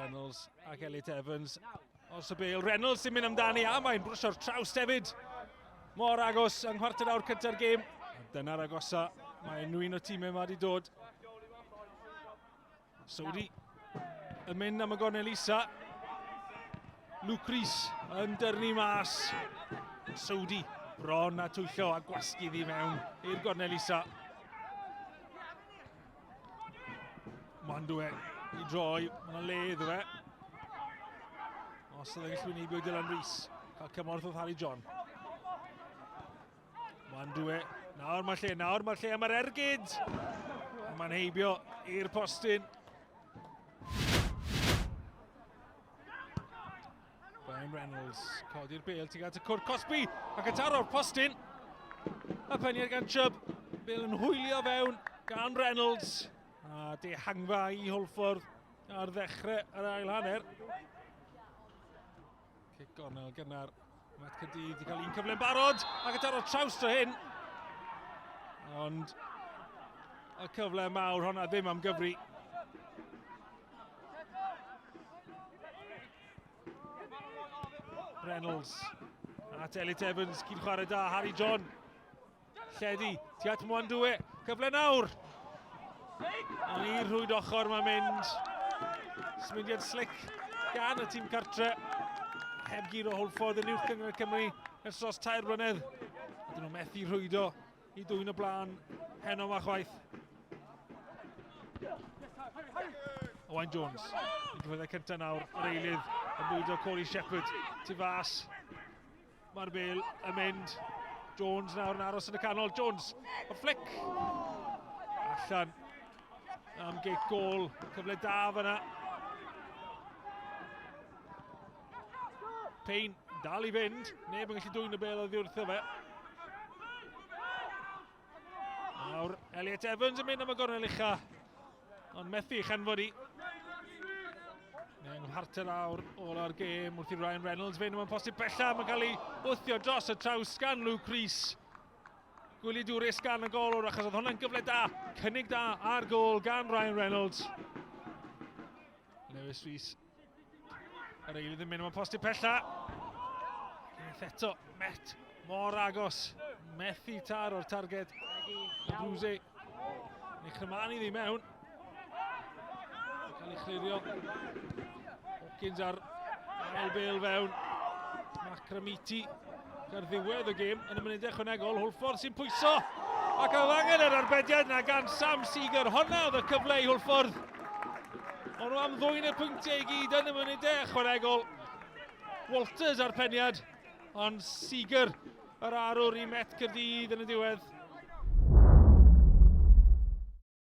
Reynolds ac Elliot Evans. Os y Bale, Reynolds sy'n mynd amdani a mae'n brwsio'r trawst hefyd. Mor agos yng ngwarter awr cynta'r gêm. Dyna'r agosa, mae un o tîmau yma wedi dod. Saudi yn mynd am y gornel isa. Luke Rees yn dyrnu mas. Saudi bron a twyllo a gwasgu ddi mewn i'r gornel isa. Mandwe i droi, mae'n le iddo fe. Os ydyn gallu wynebio Dylan Rees, cael cymorth oedd Harry John. Mandwe, nawr mae'r lle am yr ergyd. Mae'n heibio i'r postyn. Brian Reynolds, codi'r Bale, tuag at y cwrt Cosby, ac y taro'r postyn. Y peniad gan Chubb, Bale yn hwylio fewn gan Reynolds. A dehangfa i Hwlffordd ar ddechrau yr ail hanner. Cic gornel gynnar Met Caerdydd wedi cael un cyfle'n barod ac y taro trawst o hyn. Ond y cyfle mawr honna ddim am gyfri. Reynolds at Elliot Evans, cyn chwarae da, Harry John. Lledi, Tiat Mwandwe, cyfle nawr. Ond i'r rhwyd ochr mae'n mynd. Symudiad slick gan y tîm cartre. Heb giro Hwlffordd yn uwch gyngor Cymru ers dros 3 blynedd. Ydyn nhw methu rhwydo i dwy'n y blaen heno ma chwaith. Owain Jones, i gyfeddau cyntaf nawr, yr eilydd yn bwydo Corey Shepherd tu fas. Mae'r Bale yn mynd. Jones nawr yn aros yn y canol. Jones, y flick. Allan am geic gôl, cyfle da fyna. Payne dal i fynd, neb yn gallu dwy'n y Bale oddi wrtho fe. Nawr, Elliot Evans yn mynd am y gornel ucha, ond methu i chanfod i. Mewn harter awr ola'r gêm wrth i Ryan Reynolds fynd am postyn bella, mae'n cael ei wthio dros y traws gan Luke Rees. Gwyliadwrus gan y golwr achos oedd hwnna'n gyfle da, cynnig da ar gôl gan Ryan Reynolds. Lewis Rees. Yr eilydd yn mynd am postyn pella. Gwneud eto, Met mor agos. Methu tar o'r targed. Y Brwse. Neu Chrymani ddi mewn. Cael ei chlirio. Hawkins ar ail Bale fewn. Macramiti. Ar ddiwedd y gêm yn y munudau ychwanegol, Hwlffordd sy'n pwyso ac oedd angen yr arbediad yna gan Sam Seeger. Honna oedd y cyfle i Hwlffordd. Ond nhw am ddwy'n y pwyntiau i gyd yn y munudau ychwanegol. Walters ar peniad, ond Seeger yr arwr i Met Caerdydd yn y diwedd.